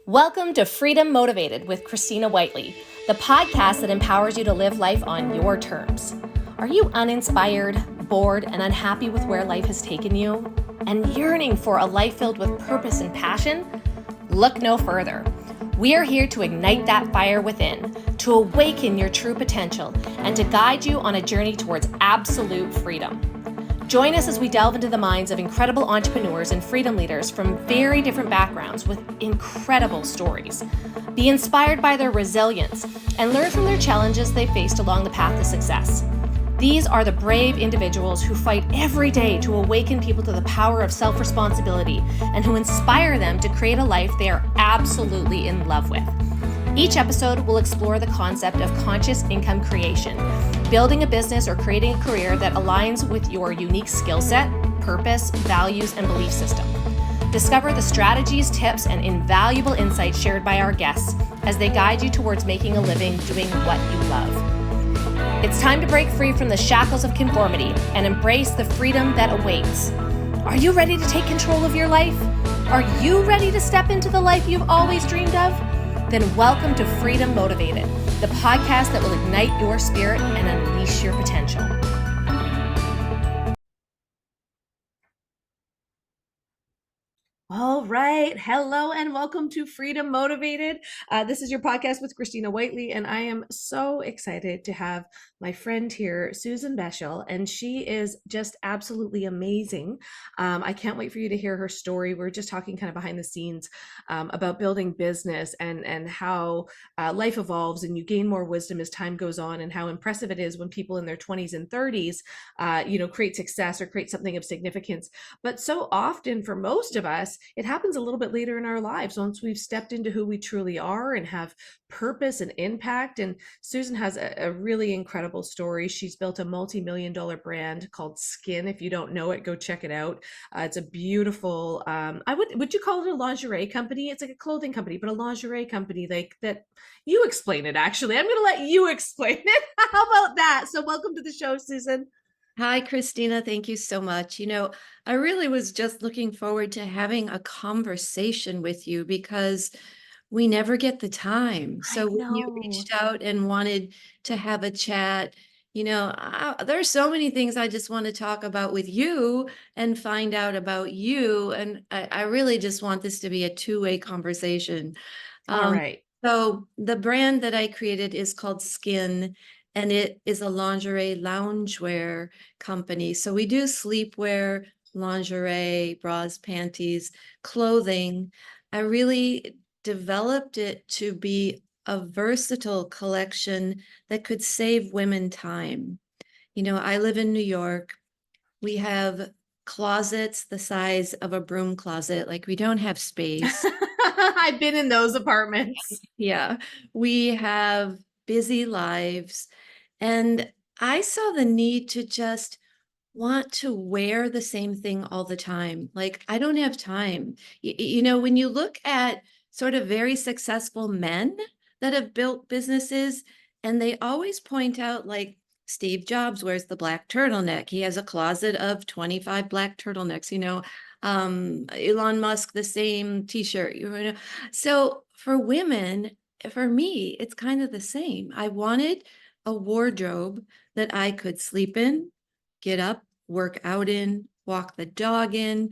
Welcome to Freedom Motivated with Christina Whiteley, the podcast that empowers you to live life on your terms. Are you uninspired, bored, and unhappy with where life has taken you? And yearning for a life filled with purpose and passion? Look no further. We are here to ignite that fire within, to awaken your true potential, and to guide you on a journey towards absolute freedom. Join us as we delve into the minds of incredible entrepreneurs and freedom leaders from very different backgrounds with incredible stories. Be inspired by their resilience and learn from their challenges they faced along the path to success. These are the brave individuals who fight every day to awaken people to the power of self-responsibility and who inspire them to create a life they are absolutely in love with. Each episode will explore the concept of conscious income creation, building a business or creating a career that aligns with your unique skill set, purpose, values, and belief system. Discover the strategies, tips, and invaluable insights shared by our guests as they guide you towards making a living doing what you love. It's time to break free from the shackles of conformity and embrace the freedom that awaits. Are you ready to take control of your life? Are you ready to step into the life you've always dreamed of? Then welcome to Freedom Motivated, the podcast that will ignite your spirit and unleash your potential. All right. Hello and welcome to Freedom Motivated. This is your podcast with Christina Whiteley, and I am so excited to have my friend here, Susan Beischel, and she is just absolutely amazing. I can't wait for you to hear her story. We're just talking kind of behind the scenes about building business and how life evolves and you gain more wisdom as time goes on, and how impressive it is when people in their 20s and 30s, create success or create something of significance. But so often for most of us, it happens a little bit later in our lives once we've stepped into who we truly are and have purpose and impact. And Susan has a really incredible story. She's built a multi-million-dollar brand called Skin. If you don't know it, go check it out. It's a beautiful, would you call it a lingerie company? It's like a clothing company, but a lingerie company like that. You explain it, actually. I'm going to let you explain it. How about that? So welcome to the show, Susan. Hi, Christina. Thank you so much. I really was just looking forward to having a conversation with you because we never get the time. I So when you know. reached out and wanted to have a chat, there's so many things I just want to talk about with you and find out about you. And I really just want this to be a two-way conversation. All Um, right. so the brand that I created is called Skin, and it is a lingerie loungewear company. So we do sleepwear, lingerie, bras, panties, clothing. I really developed it to be a versatile collection that could save women time. I live in New York. We have closets the size of a broom closet. Like, we don't have space. I've been in those apartments. Yeah, we have busy lives. And I saw the need to just want to wear the same thing all the time. Like, I don't have time. When you look at sort of very successful men that have built businesses, and they always point out, like, Steve Jobs wears the black turtleneck. He has a closet of 25 black turtlenecks, Elon Musk, the same t-shirt. So for women, for me, it's kind of the same. I wanted a wardrobe that I could sleep in, get up, work out in, walk the dog in,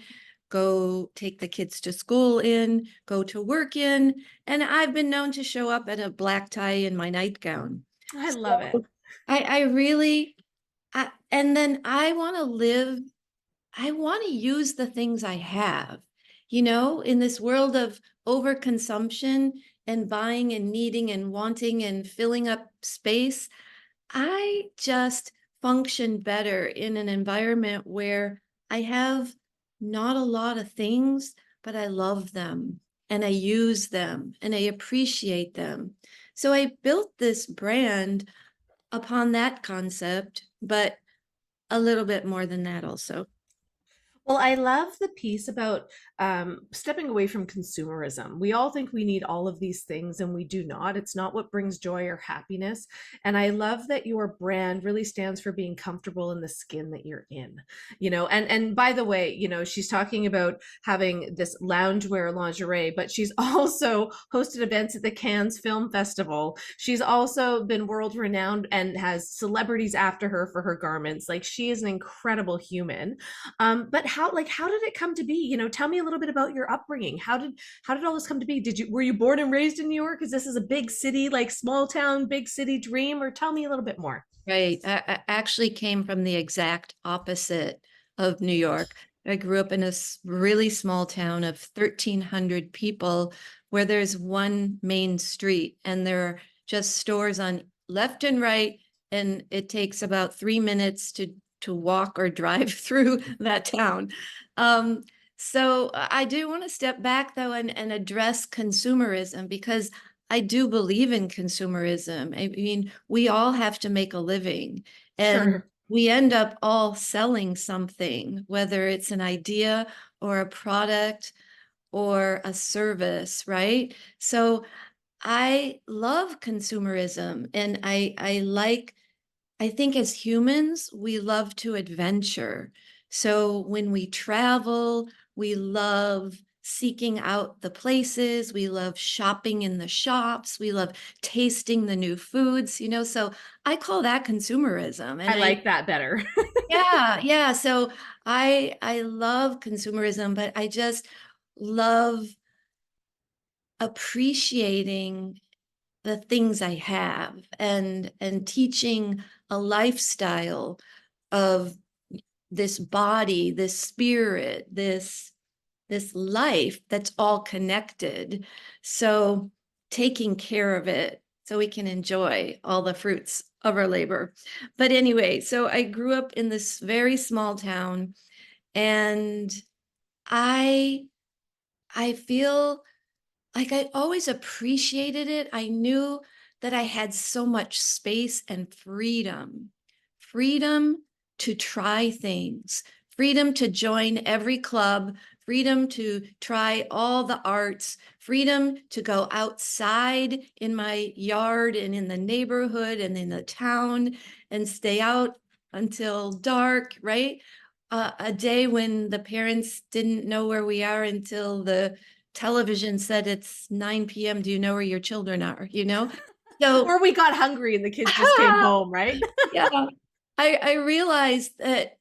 go take the kids to school in, go to work in. And I've been known to show up at a black tie in my nightgown. I love it. So I really, and then I want to live, I want to use the things I have, in this world of overconsumption and buying and needing and wanting and filling up space. I just function better in an environment where I have not a lot of things, but I love them and I use them and I appreciate them. So I built this brand upon that concept, but a little bit more than that also. Well, I love the piece about stepping away from consumerism. We all think we need all of these things, and we do not. It's not what brings joy or happiness. And I love that your brand really stands for being comfortable in the skin that you're in. And by the way, she's talking about having this loungewear lingerie, but she's also hosted events at the Cannes Film Festival. She's also been world renowned and has celebrities after her for her garments. Like, she is an incredible human. But how did it come to be? Tell me a little bit about your upbringing. How did all this come to be? Were you born and raised in New York? Is this a big city, like small town, big city dream? Or tell me a little bit more. Right. I actually came from the exact opposite of New York. I grew up in a really small town of 1,300 people where there's one main street and there are just stores on left and right. And it takes about 3 minutes to walk or drive through that town. Um, so I do want to step back though and address consumerism because I do believe in consumerism. I mean, we all have to make a living, and Sure. we end up all selling something, whether it's an idea or a product or a service, right? So I love consumerism, and I think as humans, we love to adventure. So when we travel, we love seeking out the places, we love shopping in the shops, we love tasting the new foods, so I call that consumerism. I And I like that better. yeah, yeah, so I love consumerism, but I just love appreciating the things I have and teaching a lifestyle of this body, this spirit, this life that's all connected. So taking care of it so we can enjoy all the fruits of our labor. But anyway, so I grew up in this very small town, and I I feel like I always appreciated it. I knew that I had so much space and freedom to try things, freedom to join every club, freedom to try all the arts, freedom to go outside in my yard and in the neighborhood and in the town and stay out until dark, right? A day when the parents didn't know where we are until the television said it's 9 p.m. Do you know where your children are? So, Or we got hungry and the kids just came home, right? yeah, I realized that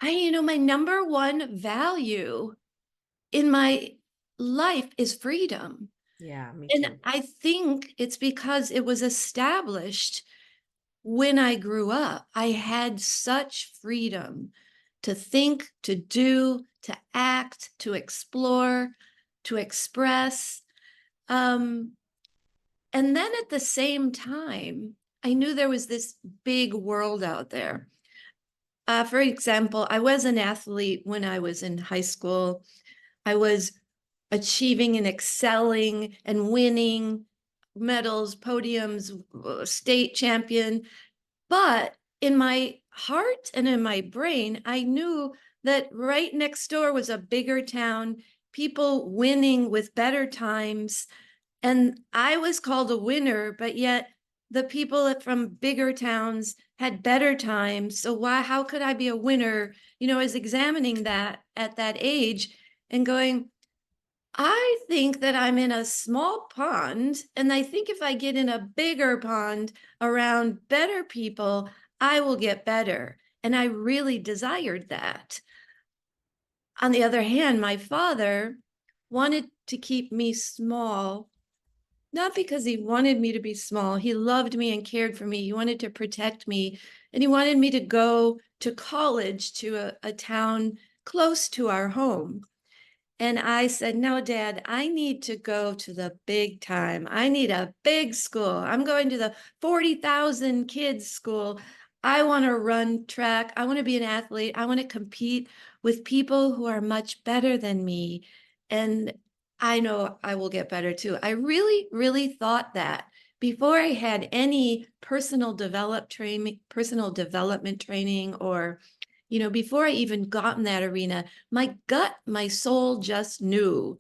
my number one value in my life is freedom. Yeah, me And too. I think it's because it was established when I grew up. I had such freedom to think, to do, to act, to explore, to express. Um, And then at the same time, I knew there was this big world out there. For example, I was an athlete when I was in high school. I was achieving and excelling and winning medals, podiums, state champion. But in my heart and in my brain, I knew that right next door was a bigger town, people winning with better times, and I was called a winner, but yet the people from bigger towns had better times. So how could I be a winner? I was examining that at that age and going, I think that I'm in a small pond. And I think if I get in a bigger pond around better people, I will get better. And I really desired that. On the other hand, my father wanted to keep me small, not because he wanted me to be small. He loved me and cared for me. He wanted to protect me. And he wanted me to go to college to a town close to our home. And I said, no, Dad, I need to go to the big time. I need a big school. I'm going to the 40,000 kids school. I want to run track. I want to be an athlete. I want to compete with people who are much better than me. And I know I will get better too. I really, really thought that before I had any personal development training or before I even got in that arena, my gut, my soul just knew,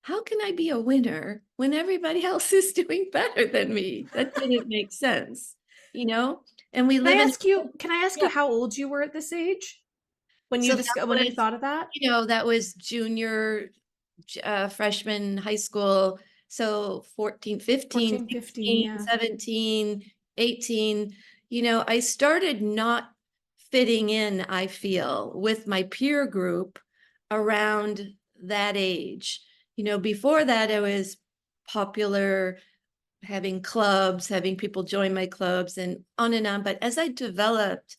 how can I be a winner when everybody else is doing better than me? That didn't make sense, you know? And we live in, Can I ask yeah. you how old you were at this age when So that when you was, thought of that? that was junior, freshman high school. So 14, 15, 14, 15, 16, yeah. 17, 18. I started not fitting in, I feel, with my peer group around that age. Before that, I was popular, having clubs, having people join my clubs, and on and on. But as I developed,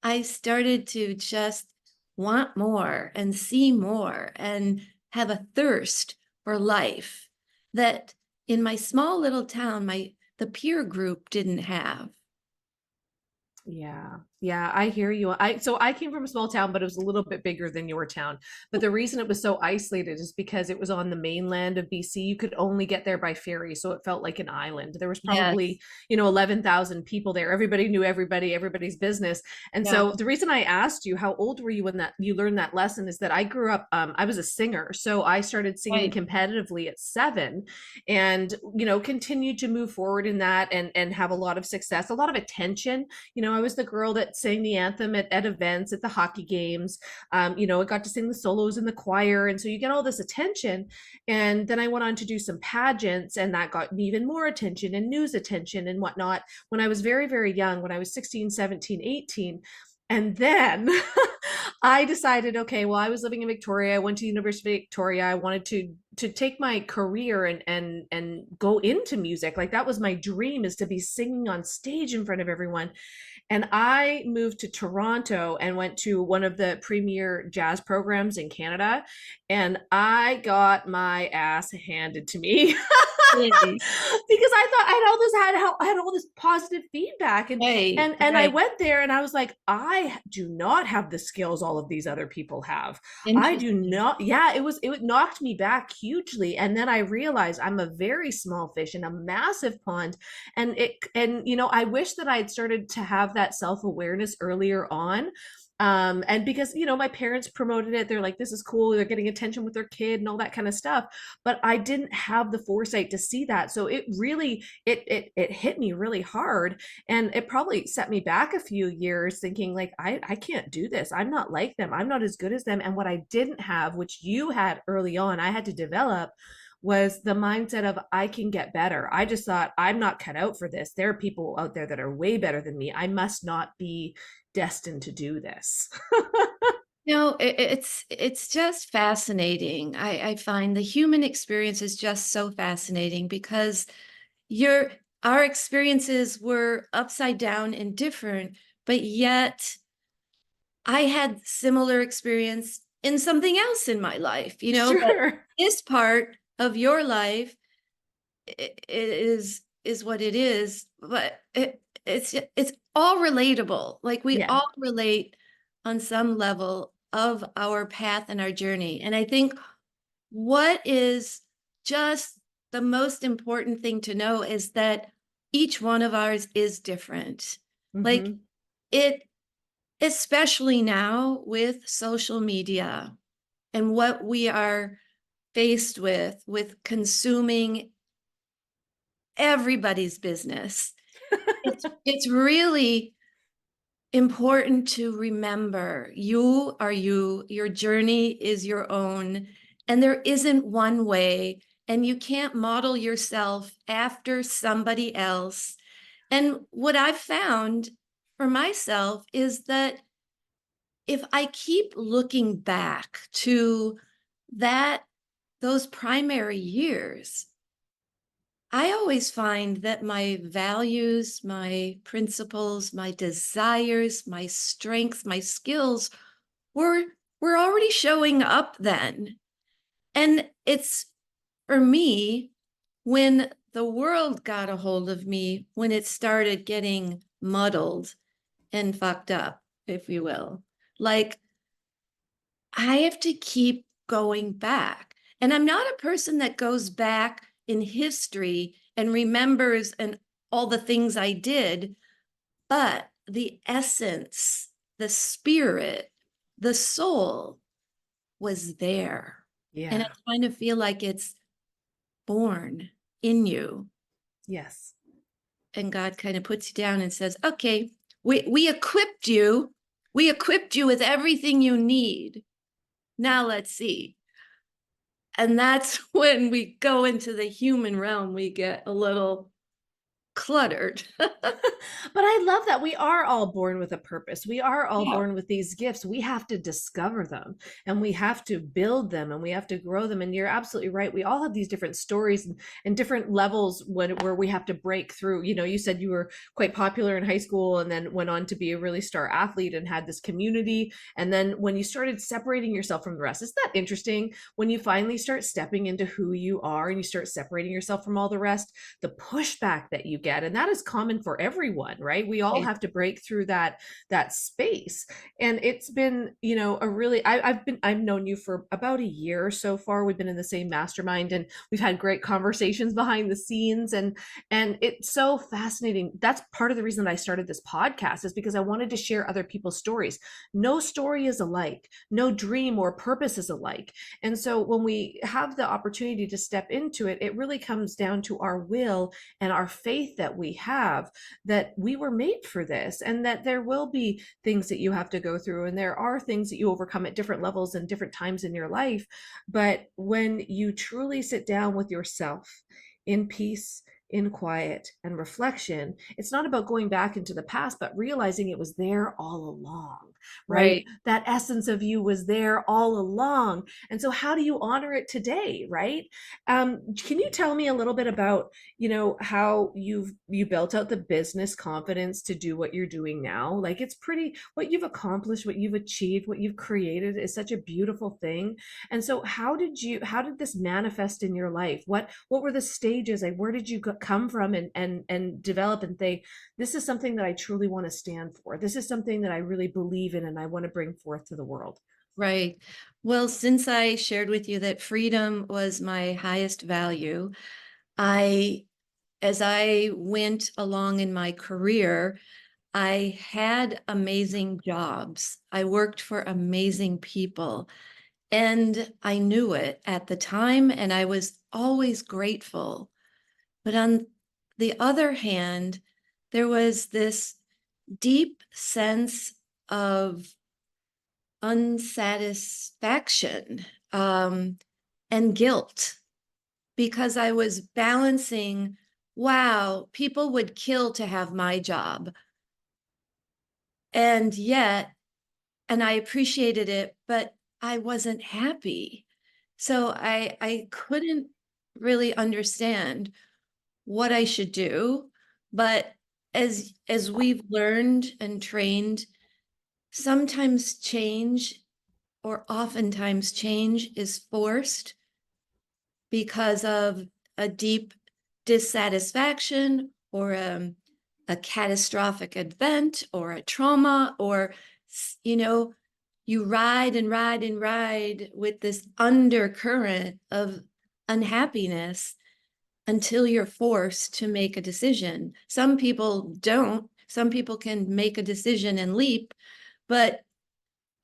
I started to just want more and see more and have a thirst for life that in my small little town, the peer group didn't have. Yeah. Yeah, I hear you. I came from a small town, but it was a little bit bigger than your town. But the reason it was so isolated is because it was on the mainland of BC. You could only get there by ferry, so it felt like an island. There was Yes. probably, 11,000 people there. Everybody knew everybody, everybody's business. And Yeah. so the reason I asked you how old were you when that you learned that lesson is that I grew up I was a singer. So I started singing Right. competitively at 7 and, continued to move forward in that and have a lot of success, a lot of attention. I was the girl that sang the anthem at events, at the hockey games. I got to sing the solos in the choir. And so you get all this attention. And then I went on to do some pageants, and that got me even more attention and news attention and whatnot when I was very, very young, when I was 16, 17, 18. And then I decided, okay, well, I was living in Victoria. I went to University of Victoria. I wanted to take my career and go into music. Like that was my dream, is to be singing on stage in front of everyone. And I moved to Toronto and went to one of the premier jazz programs in Canada. And I got my ass handed to me because Really? I thought I had all this positive feedback. And Right. and I Right. went there and I was like, I do not have the skills all of these other people have. I do Interesting. not. Yeah, it knocked me back hugely. And then I realized I'm a very small fish in a massive pond. I wish that I had started to have that self-awareness earlier on. And because my parents promoted it, they're like, this is cool, they're getting attention with their kid and all that kind of stuff, but I didn't have the foresight to see that. So it really it hit me really hard, and it probably set me back a few years thinking like, I can't do this, I'm not like them, I'm not as good as them. And what I didn't have, which you had early on, I had to develop, was the mindset of I can get better. I just thought, I'm not cut out for this. There are people out there that are way better than me. I must not be destined to do this. It's just fascinating. I find the human experience is just so fascinating because your our experiences were upside down and different, but yet I had similar experience in something else in my life, but Sure. this part of your life is what it is, but it's all relatable. Like we Yeah. all relate on some level of our path and our journey. And I think what is just the most important thing to know is that each one of ours is different. Like Hmm. it, especially now with social media and what we are faced with consuming everybody's business. It's really important to remember you are you, your journey is your own, and there isn't one way, and you can't model yourself after somebody else. And what I've found for myself is that if I keep looking back to that those primary years, I always find that my values, my principles, my desires, my strengths, my skills were were already showing up then. And it's for me, when the world got a hold of me, when it started getting muddled and fucked up, if you will. Like I have to keep going back. And I'm not a person that goes back in history and remembers and all the things I did, but the essence the spirit, the soul was there. And I Yeah. kind of feel like it's born in you. Yes. And God kind of puts you down and says, okay, we equipped you. We equipped you with everything you need. Now let's see. And that's when we go into the human realm, we get a little cluttered. But I love that we are all born with a purpose. We are all Yeah. born with these gifts. We have to discover them and we have to build them and we have to grow them. And you're absolutely right. We all have these different stories and different levels where we have to break through. You know, you said you were quite popular in high school and then went on to be a really star athlete and had this community. And then when you started separating yourself from the rest, isn't that interesting? When you finally start stepping into who you are and you start separating yourself from all the rest, the pushback that you get, and that is common for everyone, right? We all have to break through that space. And it's been, you know, a really I've known you for about a year so far. We've been in the same mastermind and we've had great conversations behind the scenes, and it's so fascinating. That's part of the reason that I started this podcast, is because I wanted to share other people's stories. No story is alike, no dream or purpose is alike. And so when we have the opportunity to step into it, it really comes down to our will and our faith that we have, that we were made for this, and that there will be things that you have to go through, and there are things that you overcome at different levels and different times in your life. But when you truly sit down with yourself in peace, in quiet and reflection, it's not about going back into the past, but realizing it was there all along, right? Right. That essence of you was there all along. And so how do you honor it today, right? Can you tell me a little bit about, you know, how you built out the business confidence to do what you're doing now? Like, it's pretty, what you've accomplished, what you've achieved, what you've created is such a beautiful thing. And so how did this manifest in your life? What were the stages? Like, where did you come from and develop and say, this is something that I truly want to stand for. This is something that I really believe in and I want to bring forth to the world. Right. Well, since I shared with you that freedom was my highest value, as I went along in my career, I had amazing jobs. I worked for amazing people, and I knew it at the time, and I was always grateful. But on the other hand, there was this deep sense of unsatisfaction, and guilt, because I was balancing, wow, people would kill to have my job. And yet, and I appreciated it, but I wasn't happy. So I couldn't really understand what I should do. But as we've learned and trained, sometimes change, or oftentimes change, is forced because of a deep dissatisfaction, or a catastrophic event, or a trauma, or, you know, you ride and ride and ride with this undercurrent of unhappiness until you're forced to make a decision. Some people don't. Some people can make a decision and leap, but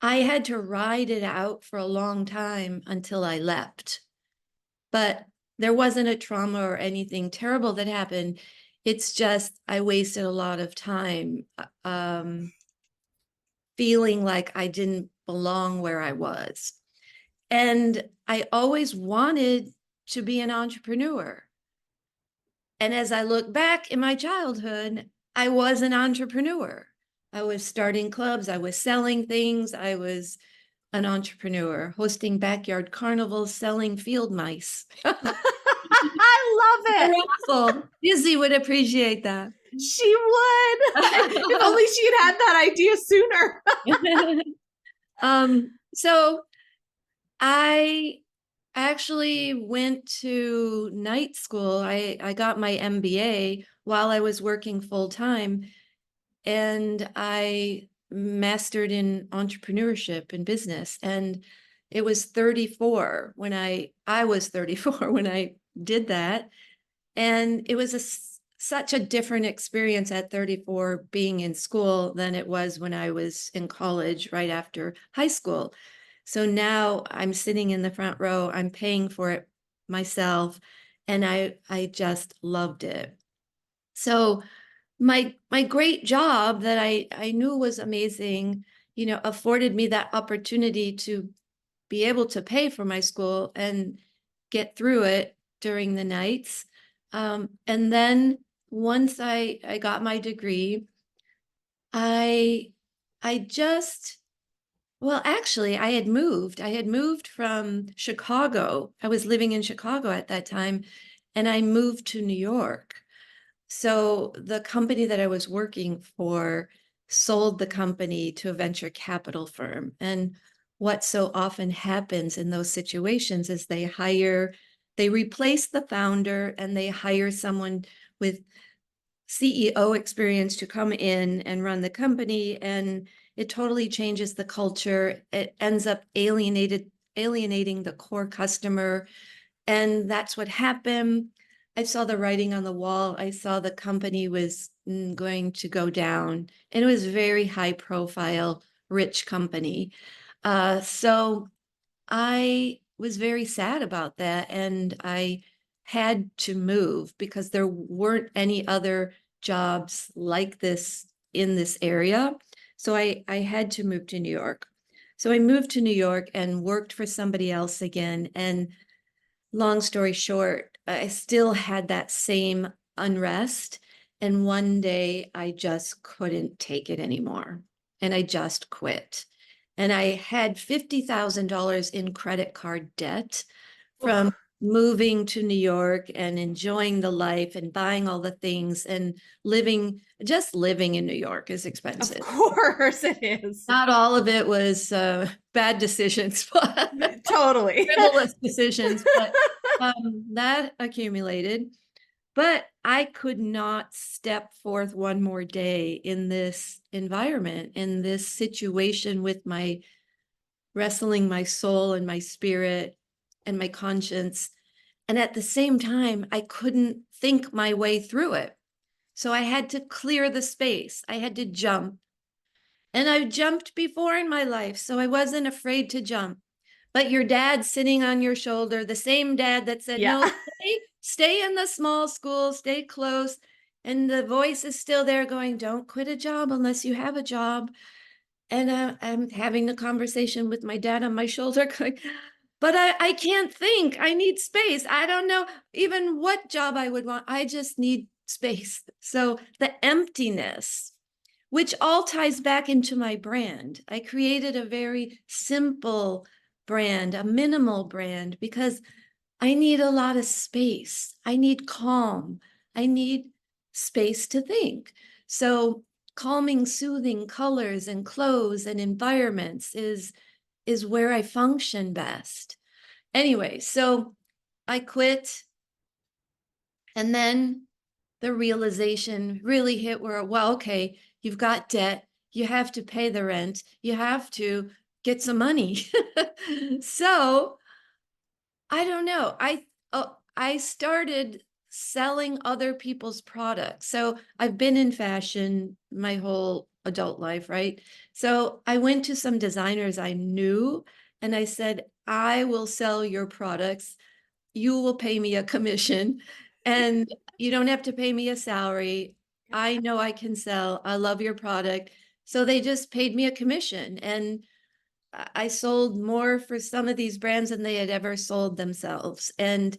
I had to ride it out for a long time until I leapt. But there wasn't a trauma or anything terrible that happened. It's just I wasted a lot of time feeling like I didn't belong where I was. And I always wanted to be an entrepreneur. And as I look back in my childhood, I was an entrepreneur. I was starting clubs, I was selling things, I was an entrepreneur, hosting backyard carnivals, selling field mice. I love it. Raffle. Izzy would appreciate that. She would. If only she'd had that idea sooner. So I actually went to night school. I got my MBA while I was working full time, and I mastered in entrepreneurship and business. And it was 34 when I was 34 when I did that. And it was a such a different experience at 34 being in school than it was when I was in college right after high school. So now I'm sitting in the front row, I'm paying for it myself, and I just loved it. So my great job that I knew was amazing, afforded me that opportunity to be able to pay for my school and get through it during the nights. And then once I got my degree, I I just well, actually, I had moved. I had moved from Chicago. I was living in Chicago at that time, and I moved to New York. So the company that I was working for sold the company to a venture capital firm. And what so often happens in those situations is they replace the founder and they hire someone with CEO experience to come in and run the company. And it totally changes the culture. It ends up alienating the core customer, and that's what happened. I saw the writing on the wall. I saw the company was going to go down, and it was very high profile, rich company. So I was very sad about that, and I had to move because there weren't any other jobs like this in this area. So I had to move to New York. So I moved to New York and worked for somebody else again. And long story short, I still had that same unrest. And one day I just couldn't take it anymore. And I just quit. And I had $50,000 in credit card debt from Oh, moving to New York and enjoying the life and buying all the things and just living in New York is of expensive. course it is. Not all of it was bad decisions, but Totally. frivolous decisions, but that accumulated. But I could not step forth one more day in this environment, in this situation with my wrestling my soul and my spirit and my conscience. And at the same time, I couldn't think my way through it. So I had to clear the space. I had to jump. And I've jumped before in my life, so I wasn't afraid to jump. But your dad sitting on your shoulder, the same dad that said, Yeah. no, stay in the small school, stay close. And the voice is still there going, don't quit a job unless you have a job. And I'm having a conversation with my dad on my shoulder going, but I can't think. I need space. I don't know even what job I would want. I just need space. So the emptiness, which all ties back into my brand. I created a very simple brand, a minimal brand, because I need a lot of space. I need calm. I need space to think. So calming, soothing colors and clothes and environments is where I function best. Anyway, so I quit, and then the realization really hit where, well, okay, you've got debt, you have to pay the rent, you have to get some money. So I don't know. I started selling other people's products. So I've been in fashion my whole adult life, right? So I went to some designers I knew and I said, I will sell your products. You will pay me a commission and you don't have to pay me a salary. I know I can sell. I love your product. So they just paid me a commission, and I sold more for some of these brands than they had ever sold themselves. And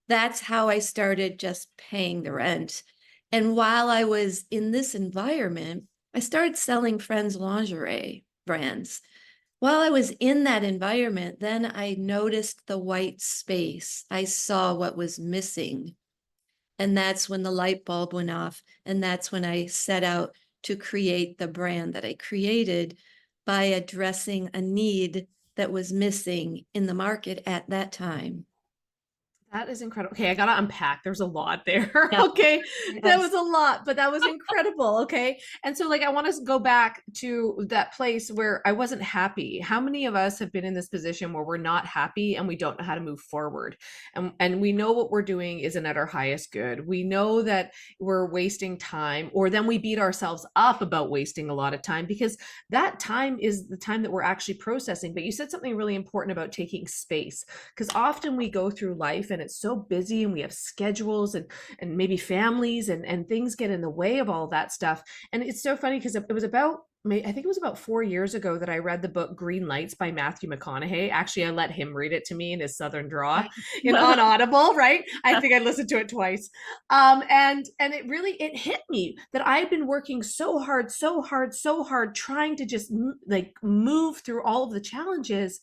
that's how I started just paying the rent. And while I was in this environment, I started selling friends' lingerie brands. While I was in that environment, then I noticed the white space. I saw what was missing. And that's when the light bulb went off. And that's when I set out to create the brand that I created by addressing a need that was missing in the market at that time. That is incredible. Okay, I gotta unpack. There's a lot there. Yeah. Okay, that Yes. was a lot, but that was incredible. Okay, and so like I want to go back to that place where I wasn't happy. How many of us have been in this position where we're not happy and we don't know how to move forward, and we know what we're doing isn't at our highest good. We know that we're wasting time, or then we beat ourselves up about wasting a lot of time because that time is the time that we're actually processing. But you said something really important about taking space, because often we go through life and it's so busy and we have schedules and maybe families and things get in the way of all that stuff. And it's so funny because it was about, I think it was about 4 years ago that I read the book Green Lights by Matthew McConaughey. Actually, I let him read it to me in his Southern draw on Audible, right? I think I listened to it twice. And it really, it hit me that I've been working so hard, so hard, so hard, trying to just like move through all of the challenges,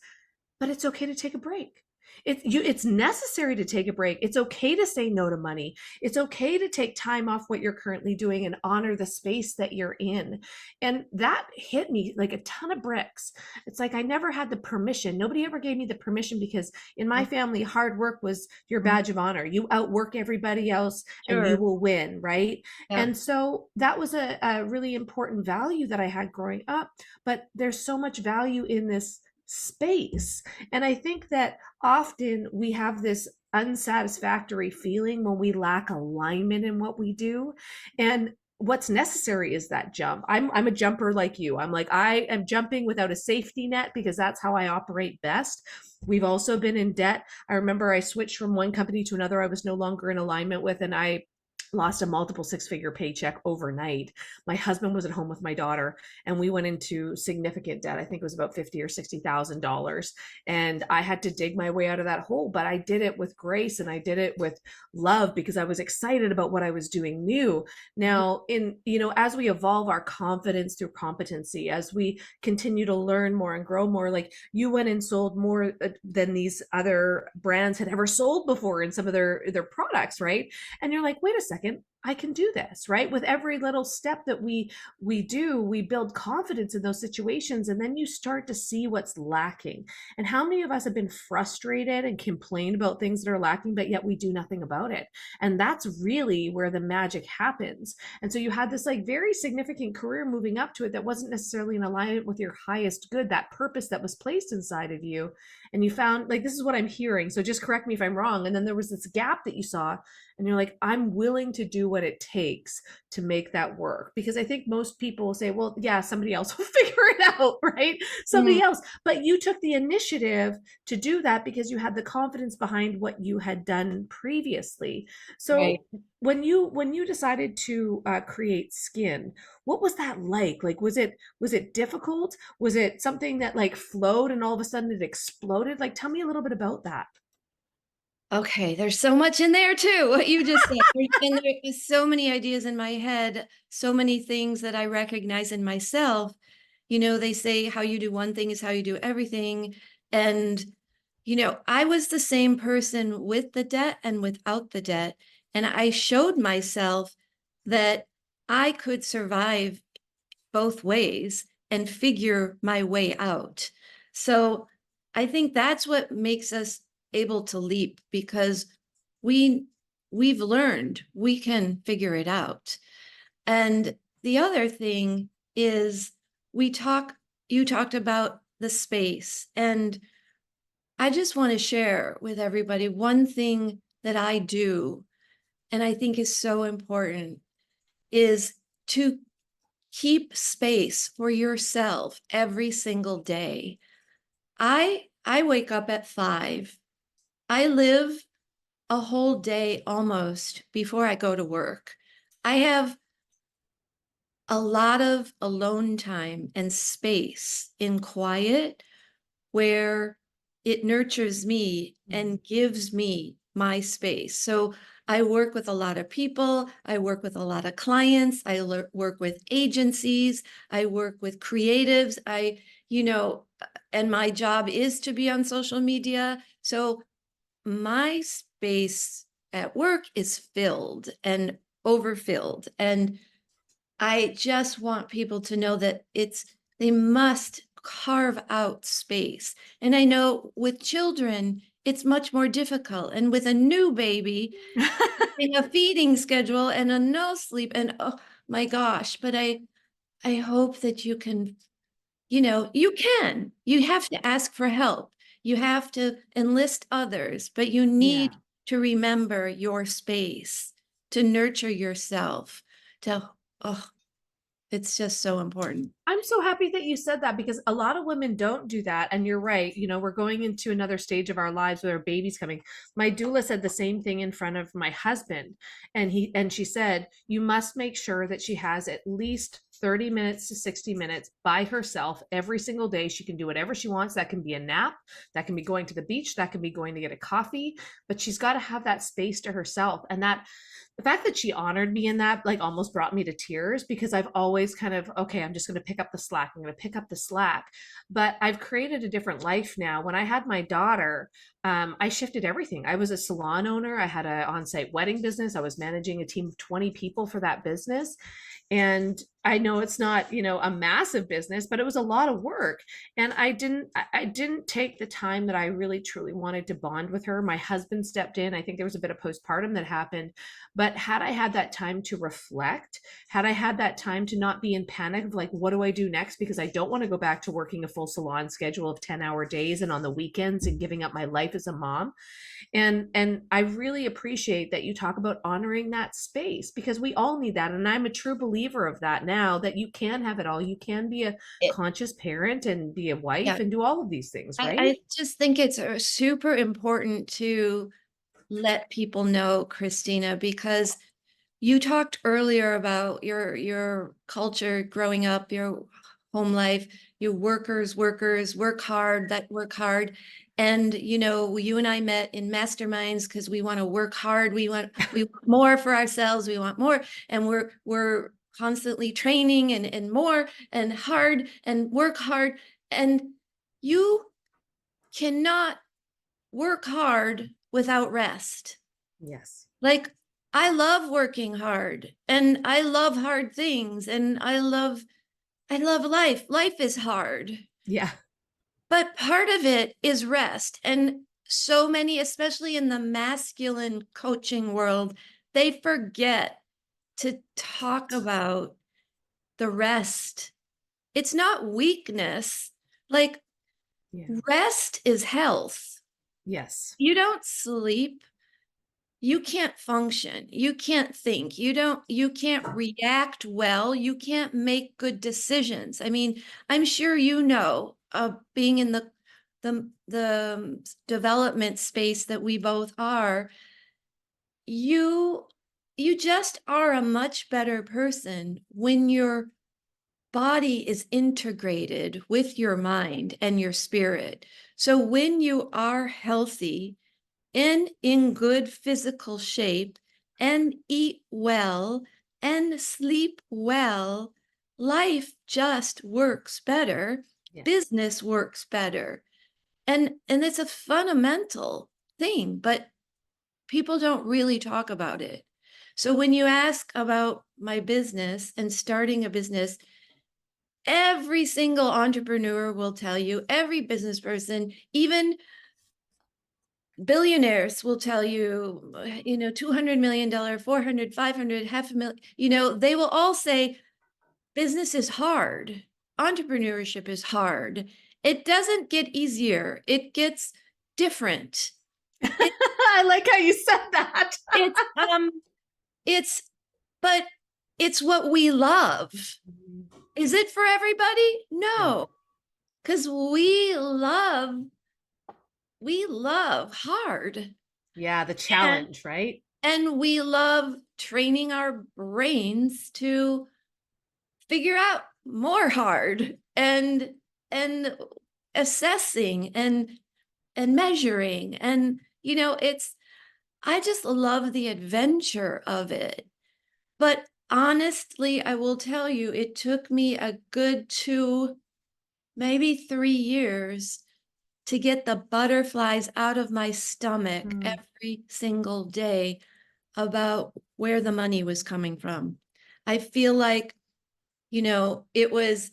but it's okay to take a break. It's necessary to take a break. It's okay to say no to money. It's okay to take time off what you're currently doing and honor the space that you're in. And that hit me like a ton of bricks. It's like I never had the permission. Nobody ever gave me the permission because in my family, hard work was your badge of honor. You outwork everybody else and you Sure. will win, right? Yeah. And so that was a really important value that I had growing up. But there's so much value in this space. And I think that often we have this unsatisfactory feeling when we lack alignment in what we do. And what's necessary is that jump. I'm a jumper like you. I'm like, I am jumping without a safety net because that's how I operate best. We've also been in debt. I remember I switched from one company to another I was no longer in alignment with, and I lost a multiple six-figure paycheck overnight. My husband was at home with my daughter, and we went into significant debt. I think it was about $50,000 or $60,000, and I had to dig my way out of that hole. But I did it with grace and I did it with love because I was excited about what I was doing new. Now, as we evolve our confidence through competency, as we continue to learn more and grow more, like you went and sold more than these other brands had ever sold before in some of their products, right? And you're like, wait a second, I can do this, right? With every little step that we do, we build confidence in those situations, and then you start to see what's lacking. And how many of us have been frustrated and complained about things that are lacking, but yet we do nothing about it? And that's really where the magic happens. And so you had this like very significant career moving up to it that wasn't necessarily in alignment with your highest good, that purpose that was placed inside of you. And you found, like, this is what I'm hearing, so just correct me if I'm wrong. And then there was this gap that you saw, and you're like, I'm willing to do what it takes to make that work. Because I think most people will say, well, yeah, somebody else will figure it out, right? Somebody Mm, else. But you took the initiative to do that because you had the confidence behind what you had done previously. right. So when you decided to create Skin, what was that like? Like, was it difficult? Was it something that like flowed and all of a sudden it exploded? Like, tell me a little bit about that. Okay, there's so much in there too, what you just said. And there is so many ideas in my head, so many things that I recognize in myself. They say how you do one thing is how you do everything. And, I was the same person with the debt and without the debt. And I showed myself that I could survive both ways and figure my way out. So I think that's what makes us able to leap, because we we've learned we can figure it out. And the other thing is, we talk you talked about the space, and I just want to share with everybody one thing that I do and I think is so important, is to keep space for yourself every single day. I wake up at 5. I live a whole day almost before I go to work. I have a lot of alone time and space in quiet where it nurtures me and gives me my space. So I work with a lot of people. I work with a lot of clients. Work with agencies. I work with creatives. And my job is to be on social media. So my space at work is filled and overfilled. And I just want people to know that they must carve out space. And I know with children, it's much more difficult. And with a new baby, having a feeding schedule and a no sleep, and oh my gosh, but I hope that you can, you have to ask for help. You have to enlist others, but you Yeah. need to remember your space, to nurture yourself, to, oh, it's just so important. I'm so happy that you said that because a lot of women don't do that. And you're right. You know, we're going into another stage of our lives with our babies coming. My doula said the same thing in front of my husband. And she said, you must make sure that she has at least 30 minutes to 60 minutes by herself every single day. She can do whatever she wants. That can be a nap, that can be going to the beach, that can be going to get a coffee, but she's got to have that space to herself. And that the fact that she honored me in that like almost brought me to tears because I've always kind of, okay, I'm just going to pick up the slack. I'm going to pick up the slack. But I've created a different life now. When I had my daughter, I shifted everything. I was a salon owner. I had an on-site wedding business. I was managing a team of 20 people for that business. And I know it's not, you know, a massive business, but it was a lot of work. And I didn't take the time that I really truly wanted to bond with her. My husband stepped in. I think there was a bit of postpartum that happened. But had I had that time to reflect, had I had that time to not be in panic of like, what do I do next? Because I don't want to go back to working a full salon schedule of 10-hour days and on the weekends and giving up my life as a mom. And I really appreciate that you talk about honoring that space because we all need that. And I'm a true believer of that now, that you can have it all. You can be a It, conscious parent and be a wife yeah, and do all of these things, I, right? I just think it's super important to let people know, Christina, because you talked earlier about your culture growing up, your home life, your workers work hard, that work hard. And you and I met in masterminds because we want to work hard. We want more for ourselves. We want more. And we're constantly training and more and hard and work hard. And you cannot work hard without rest. Yes. Like, I love working hard and I love hard things and I love life. Life is hard, Yeah. but part of it is rest. And so many, especially in the masculine coaching world, they forget to talk about the rest. It's not weakness. Like, Yeah. rest is health. Yes. You don't sleep, you can't function, you can't think, you can't react well, you can't make good decisions. I mean, I'm sure being in the development space that we both are, you you just are a much better person when your body is integrated with your mind and your spirit. So when you are healthy and in good physical shape and eat well and sleep well, life just works better. Yeah. Business works better. And it's a fundamental thing, but people don't really talk about it. So when you ask about my business and starting a business, every single entrepreneur will tell you, every business person, even billionaires will tell you, $200 million, 400, 500, half a million, they will all say business is hard. Entrepreneurship is hard. It doesn't get easier. It gets different. I like how you said that. It's, it's, but it's what we love. Is it for everybody? No, because we love hard. Yeah, the challenge, right? And we love training our brains to figure out more hard and assessing and measuring. And I just love the adventure of it. But honestly, I will tell you, it took me a good 2, maybe 3 years to get the butterflies out of my stomach every single day about where the money was coming from. I feel like, it was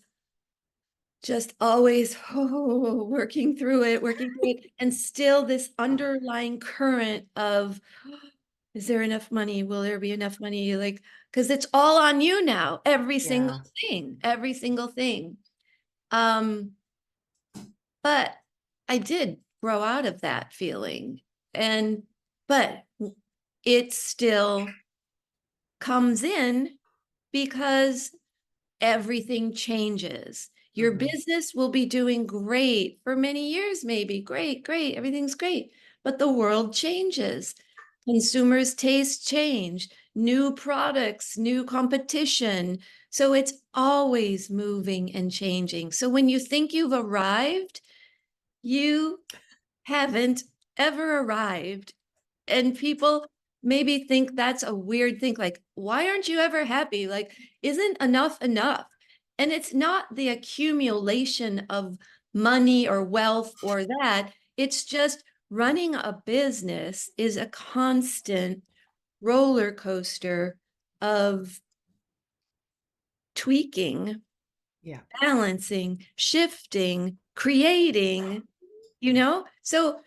just always working through it, and still this underlying current of, is there enough money? Will there be enough money? Like, because it's all on you now, every single Yeah. thing, every single thing. Um, but I did grow out of that feeling, and but it still comes in because everything changes. Your Mhm. business will be doing great for many years, maybe. Great, great. Everything's great. But the world changes. Consumers' tastes change, new products, new competition. So it's always moving and changing. So when you think you've arrived, you haven't ever arrived. And people maybe think that's a weird thing. Like, why aren't you ever happy? Like, isn't enough enough? And it's not the accumulation of money or wealth or that. It's just running a business is a constant roller coaster of tweaking, Yeah. balancing, shifting, creating, you know? So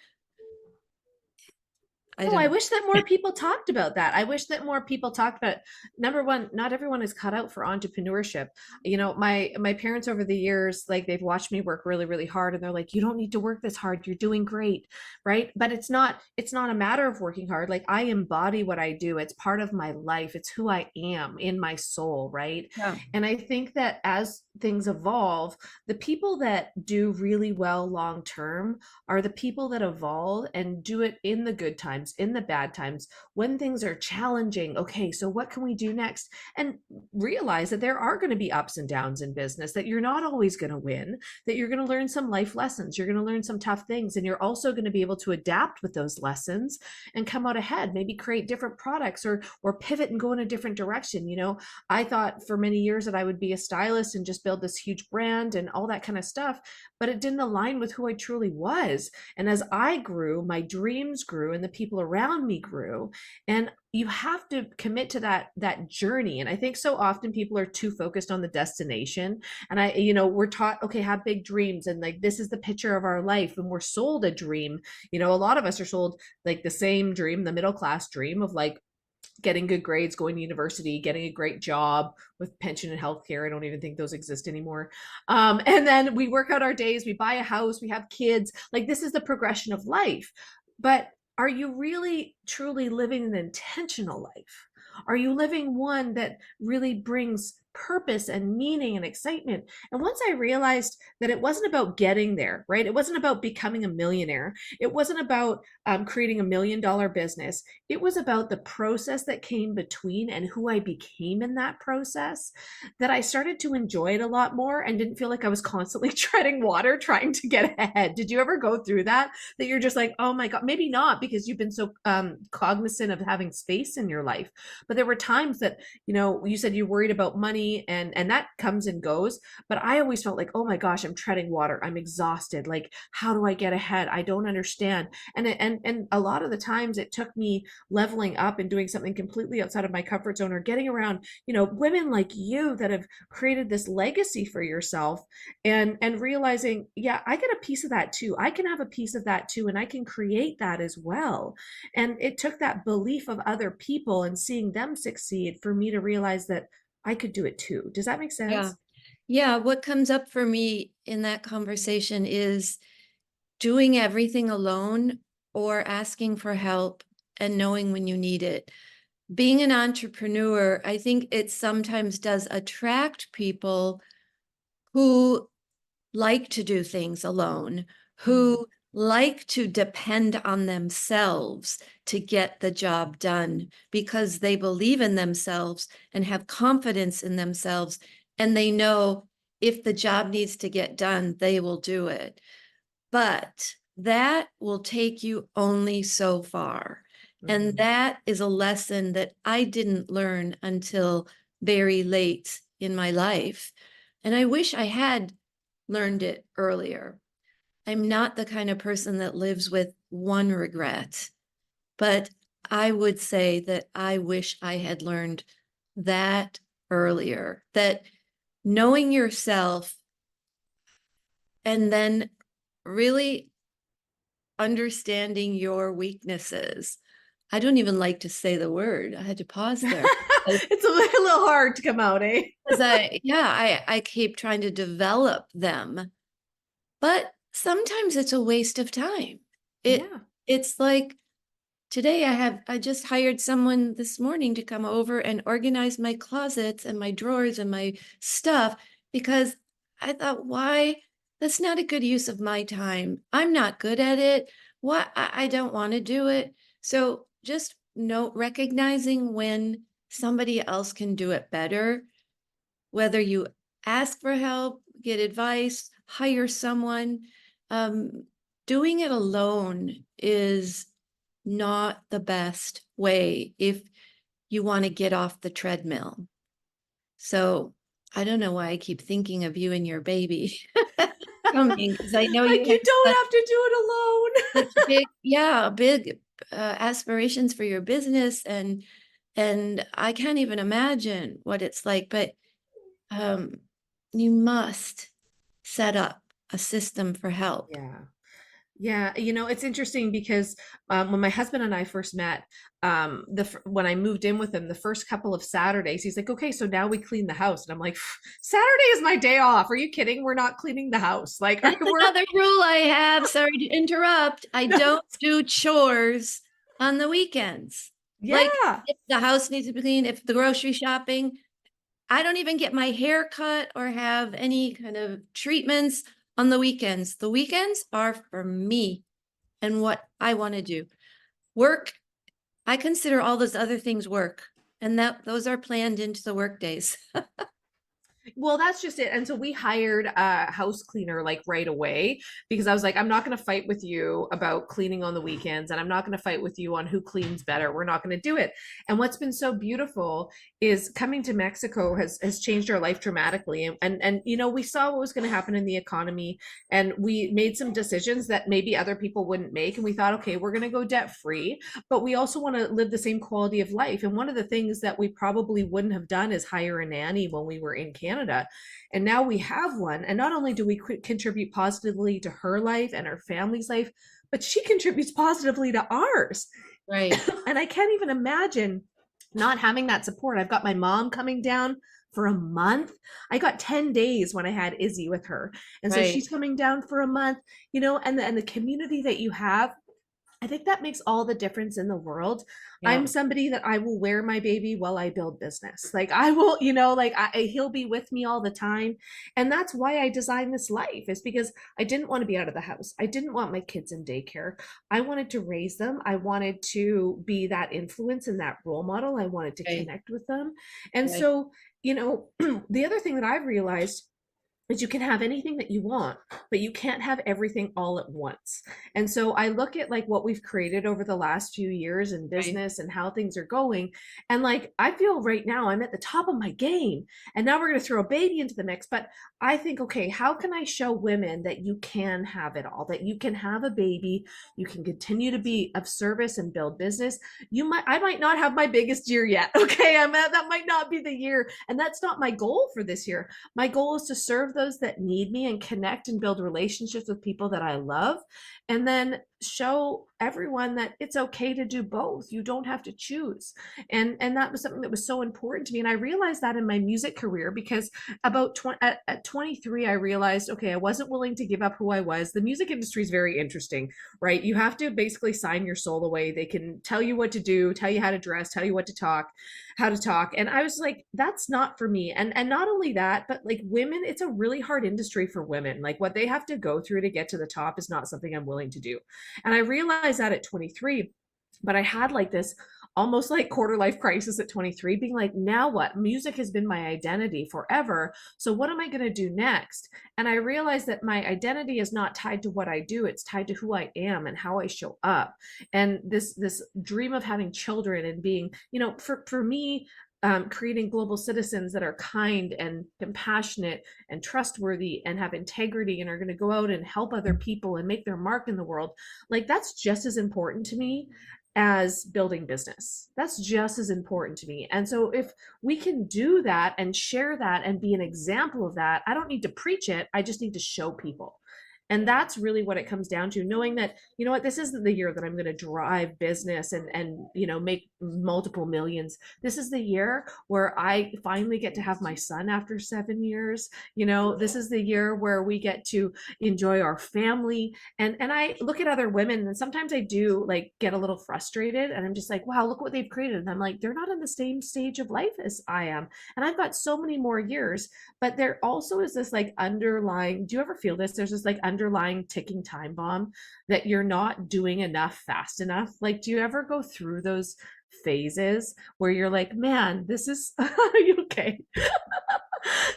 I No, don't I know. wish that more people talked about that. I wish that more people talked about, number one, not everyone is cut out for entrepreneurship. You know, my parents over the years, like they've watched me work really, really hard and they're like, you don't need to work this hard. You're doing great. Right. But it's not a matter of working hard. Like I embody what I do. It's part of my life. It's who I am in my soul. Right. Yeah. And I think that as things evolve, the people that do really well long term are the people that evolve and do it in the good times, in the bad times, when things are challenging. Okay, so what can we do next? And realize that there are going to be ups and downs in business, that you're not always going to win, that you're going to learn some life lessons, you're going to learn some tough things, and you're also going to be able to adapt with those lessons and come out ahead, maybe create different products or pivot and go in a different direction. You know, I thought for many years that I would be a stylist and just build this huge brand and all that kind of stuff, but it didn't align with who I truly was. And as I grew, my dreams grew and the people around me grew. And you have to commit to that journey. And I think so often people are too focused on the destination. And we're taught, okay, have big dreams and like this is the picture of our life. And we're sold a dream. You know, a lot of us are sold like the same dream, the middle class dream of like getting good grades, going to university, getting a great job with pension and healthcare. I don't even think those exist anymore. And then we work out our days, we buy a house, we have kids. Like this is the progression of life. But are you really truly living an intentional life? Are you living one that really brings purpose and meaning and excitement? And once I realized that it wasn't about getting there, right? It wasn't about becoming a millionaire. It wasn't about creating $1 million business. It was about the process that came between and who I became in that process, that I started to enjoy it a lot more and didn't feel like I was constantly treading water trying to get ahead. Did you ever go through that? That you're just like, oh my God, maybe not because you've been so cognizant of having space in your life. But there were times that, you know, you said you're worried about money and that comes and goes. But I always felt like, oh my gosh, I'm treading water. I'm exhausted. Like, how do I get ahead? I don't understand. And a lot of the times it took me leveling up and doing something completely outside of my comfort zone or getting around, you know, women like you that have created this legacy for yourself and realizing, yeah, I get a piece of that too. I can have a piece of that too, and I can create that as well. And it took that belief of other people and seeing them succeed for me to realize that I could do it too. Does that make Yeah. sense? Yeah. What comes up for me in that conversation is doing everything alone or asking for help and knowing when you need it. Being an entrepreneur, I think it sometimes does attract people who like to do things alone, Mm. who like to depend on themselves to get the job done because they believe in themselves and have confidence in themselves. And they know if the job needs to get done, they will do it. But that will take you only so far. And Mhm. that is a lesson that I didn't learn until very late in my life. And I wish I had learned it earlier. I'm not the kind of person that lives with one regret, but I would say that I wish I had learned that earlier, that knowing yourself and then really understanding your weaknesses. I don't even like to say the word. I had to pause there. It's a little hard to come out, eh? Because I keep trying to develop them, but sometimes it's a waste of time. Yeah. It's like today I just hired someone this morning to come over and organize my closets and my drawers and my stuff because I thought, why? That's not a good use of my time. I'm not good at it. Why? I don't want to do it. So just recognizing when somebody else can do it better, whether you ask for help, get advice, hire someone, um, doing it alone is not the best way if you want to get off the treadmill. So I don't know why I keep thinking of you and your baby coming, because I know you Like, you have don't such, have to do it alone. such big aspirations for your business, and I can't even imagine what it's like. But um, you must set up a system for help. Yeah. Yeah, it's interesting because when my husband and I first met, when I moved in with him, the first couple of Saturdays, he's like, "Okay, so now we clean the house," and I'm like, "Saturday is my day off. Are you kidding? We're not cleaning the house. Like, That's we're another rule I have. Sorry to interrupt. I don't do chores on the weekends. Like yeah." if the house needs to be cleaned, if the grocery shopping, I don't even get my hair cut or have any kind of treatments on the weekends. The weekends are for me and what I want to do. Work, I consider all those other things work, and that those are planned into the work days. Well, that's just it. And so we hired a house cleaner like right away because I was like, I'm not going to fight with you about cleaning on the weekends, and I'm not going to fight with you on who cleans better. We're not going to do it. And what's been so beautiful is coming to Mexico has changed our life dramatically. And we saw what was going to happen in the economy, and we made some decisions that maybe other people wouldn't make. And we thought, okay, we're going to go debt free, but we also want to live the same quality of life. And one of the things that we probably wouldn't have done is hire a nanny when we were in Canada. And now we have one. And not only do we contribute positively to her life and her family's life, but she contributes positively to ours. Right. And I can't even imagine not having that support. I've got my mom coming down for a month. I got 10 days when I had Izzy with her. And so Right. she's coming down for a month, and the community that you have, I think that makes all the difference in the world. Yeah. I'm somebody that I will wear my baby while I build business. Like I will, he'll be with me all the time. And that's why I designed this life, is because I didn't want to be out of the house. I didn't want my kids in daycare. I wanted to raise them. I wanted to be that influence and that role model. I wanted to Right. connect with them. And Right. so, the other thing that I've realized is you can have anything that you want, but you can't have everything all at once. And so I look at like what we've created over the last few years in Right. business and how things are going. And like, I feel right now I'm at the top of my game, and now we're going to throw a baby into the mix. But I think, okay, how can I show women that you can have it all, that you can have a baby, you can continue to be of service and build business. I might not have my biggest year yet. Okay. That might not be the year. And that's not my goal for this year. My goal is to serve those that need me and connect and build relationships with people that I love, and then show everyone that it's okay to do both. You don't have to choose. And that was something that was so important to me. And I realized that in my music career, because at 23, I realized, okay, I wasn't willing to give up who I was. The music industry is very interesting, right? You have to basically sign your soul away. They can tell you what to do, tell you how to dress, tell you what to talk, how to talk. And I was like, that's not for me. And not only that, but like women, it's a really hard industry for women. Like what they have to go through to get to the top is not something I'm willing to do. And I realized that at 23, but I had like this almost like quarter life crisis at 23, being like, now what? Music has been my identity forever. So what am I going to do next? And I realized that my identity is not tied to what I do. It's tied to who I am and how I show up. And this dream of having children and being, for me, creating global citizens that are kind and compassionate and trustworthy and have integrity and are going to go out and help other people and make their mark in the world, like that's just as important to me as building business. That's just as important to me. And so if we can do that and share that and be an example of that, I don't need to preach it. I just need to show people. And that's really what it comes down to, knowing that, you know what, this isn't the year that I'm going to drive business and make multiple millions. This is the year where I finally get to have my son after 7 years. This is the year where we get to enjoy our family. And I look at other women, and sometimes I do like get a little frustrated, and I'm just like, wow, look what they've created. And I'm like, they're not in the same stage of life as I am. And I've got so many more years. But there also is this like underlying, do you ever feel this? There's this like underlying ticking time bomb that you're not doing enough fast enough. Like, do you ever go through those phases where you're like, man, this is, are you okay?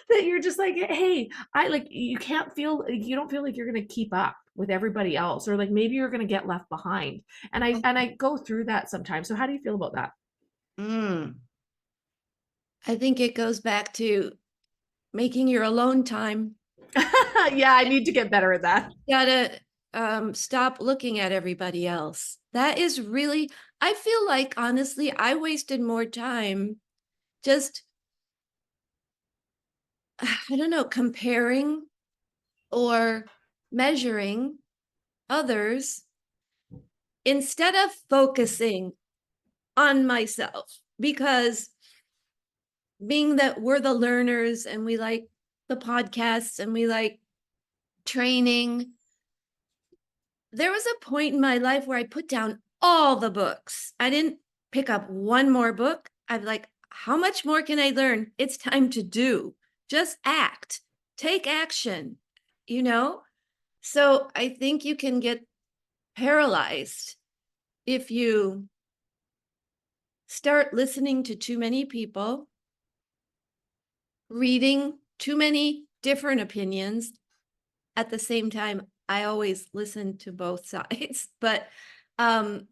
That you're just like, hey, you don't feel like you're going to keep up with everybody else, or like maybe you're going to get left behind. And I go through that sometimes. So how do you feel about that? I think it goes back to making your alone time. Yeah, I need to get better at that. You gotta stop looking at everybody else. That is really, I feel like, honestly, I wasted more time just, I don't know, comparing or measuring others instead of focusing on myself. Because being that we're the learners and we like the podcasts and we like training, there was a point in my life where I put down all the books. I didn't pick up one more book. I'm like, how much more can I learn? It's time to do. Just act. Take action, you know? So I think you can get paralyzed if you start listening to too many people, reading too many different opinions. At the same time, I always listen to both sides, but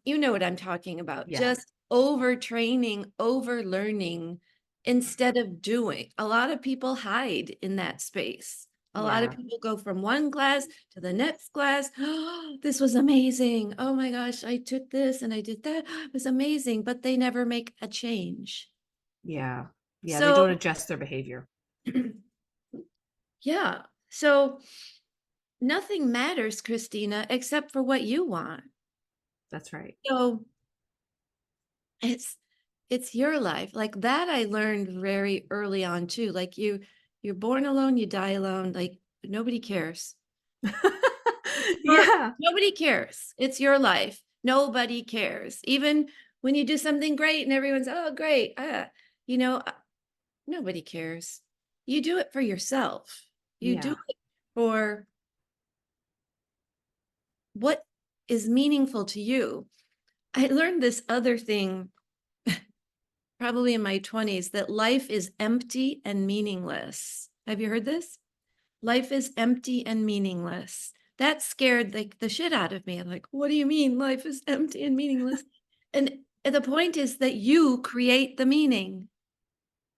you know what I'm talking about. Yeah. Just overtraining, overlearning instead of doing. A lot of people hide in that space. A lot of Yeah. people go from one class to the next class. Oh, this was amazing. Oh my gosh, I took this and I did that. It was amazing, but they never make a change. Yeah. Yeah. They So, don't adjust their behavior. yeah. So nothing matters, Christina, except for what you want. That's right. So it's your life. Like that I learned very early on too. Like you're born alone, you die alone. Like nobody cares. Yeah. Nobody cares. It's your life. Nobody cares. Even when you do something great and everyone's, oh, great. You know, nobody cares. You do it for yourself. You do Yeah. it for what is meaningful to you. I learned this other thing probably in my 20s, that life is empty and meaningless. Have you heard this? Life is empty and meaningless. That scared the shit out of me. I'm like, what do you mean life is empty and meaningless? And the point is that you create the meaning,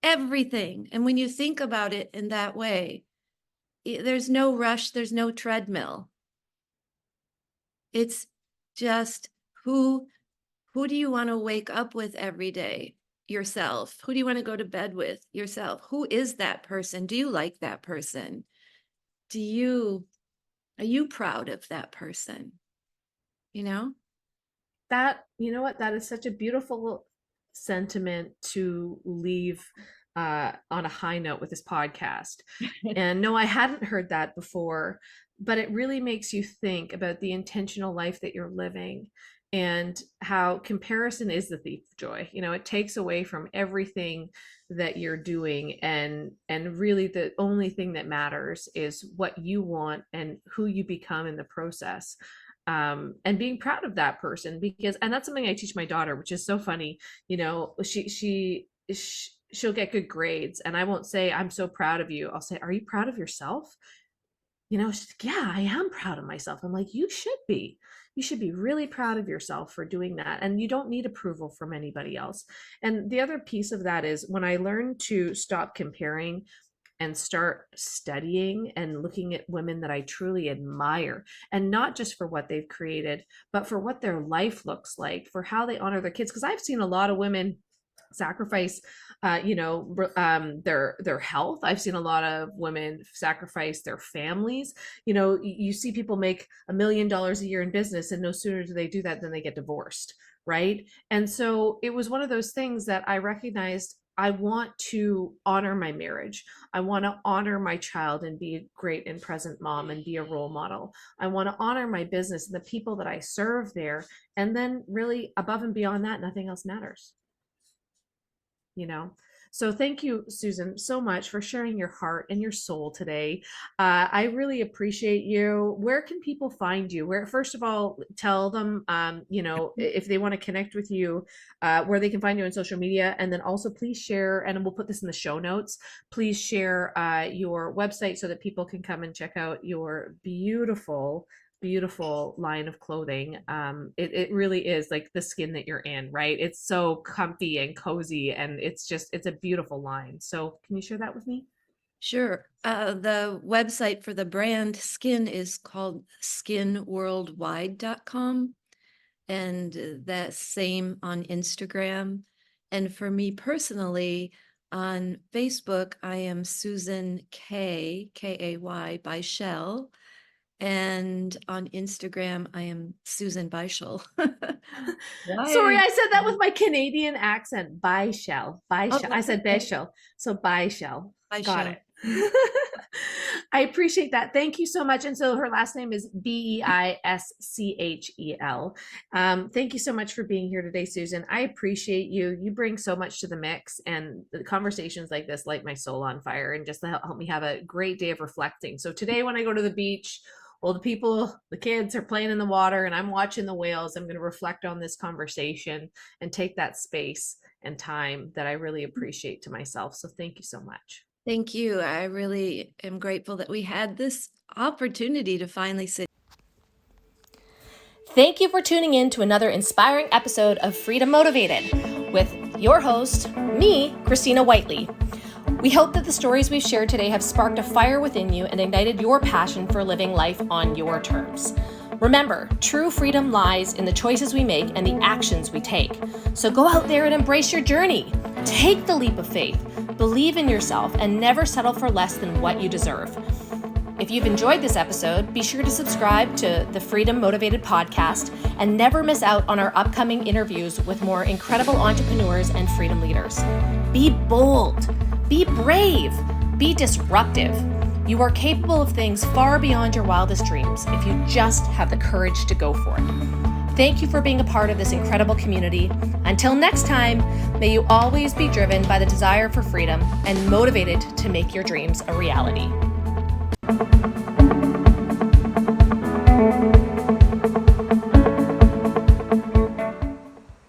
everything. And when you think about it in that way, there's no rush, there's no treadmill. It's just who do you want to wake up with every day? Yourself. Who do you want to go to bed with? Yourself. Who is that person? Do you like that person? Are you proud of that person? You know? You know what? That is such a beautiful sentiment to leave on a high note with this podcast. And no, I hadn't heard that before, but it really makes you think about the intentional life that you're living and how comparison is the thief of joy. It takes away from everything that you're doing, and really the only thing that matters is what you want and who you become in the process. And being proud of that person, and that's something I teach my daughter, which is so funny. She'll get good grades, and I won't say, I'm so proud of you. I'll say, are you proud of yourself? She's like, yeah, I am proud of myself. I'm like, you should be. You should be really proud of yourself for doing that. And you don't need approval from anybody else. And the other piece of that is when I learned to stop comparing, and start studying and looking at women that I truly admire, and not just for what they've created, but for what their life looks like, for how they honor their kids. Because I've seen a lot of women sacrifice their health. I've seen a lot of women sacrifice their families. You see people make $1 million a year in business, and no sooner do they do that than they get divorced, right? And so it was one of those things that I recognized. I want to honor my marriage. I want to honor my child and be a great and present mom and be a role model. I want to honor my business and the people that I serve there. And then really above and beyond that, nothing else matters. So thank you, Susan, so much for sharing your heart and your soul today. I really appreciate you. Where can people find you? First of all, tell them, if they want to connect with you, where they can find you on social media. And then also please share, and we'll put this in the show notes, please share your website so that people can come and check out your beautiful line of clothing. It really is like the skin that you're in, right? It's so comfy and cozy, and it's a beautiful line. So can you share that with me? Sure. The website for the brand Skin is called skinworldwide.com, and that's same on Instagram. And for me personally, on Facebook, I am Susan Kay, K-A-Y, Beischel. And on Instagram, I am Susan Beischel. Sorry, I said that with my Canadian accent. Beischel. I said Beischel. So Beischel. Got it. I appreciate that. Thank you so much. And so her last name is Beischel. Thank you so much for being here today, Susan. I appreciate you. You bring so much to the mix, and the conversations like this light my soul on fire and just help me have a great day of reflecting. So today when I go to the beach, well, the kids are playing in the water and I'm watching the whales, I'm going to reflect on this conversation and take that space and time that I really appreciate to myself. So thank you so much. Thank you. I really am grateful that we had this opportunity to finally sit. Thank you for tuning in to another inspiring episode of Freedom Motivated with your host, me, Christina Whiteley. We hope that the stories we've shared today have sparked a fire within you and ignited your passion for living life on your terms. Remember, true freedom lies in the choices we make and the actions we take. So go out there and embrace your journey. Take the leap of faith, believe in yourself, and never settle for less than what you deserve. If you've enjoyed this episode, be sure to subscribe to the Freedom Motivated podcast and never miss out on our upcoming interviews with more incredible entrepreneurs and freedom leaders. Be bold, be brave, be disruptive. You are capable of things far beyond your wildest dreams if you just have the courage to go for it. Thank you for being a part of this incredible community. Until next time, may you always be driven by the desire for freedom and motivated to make your dreams a reality.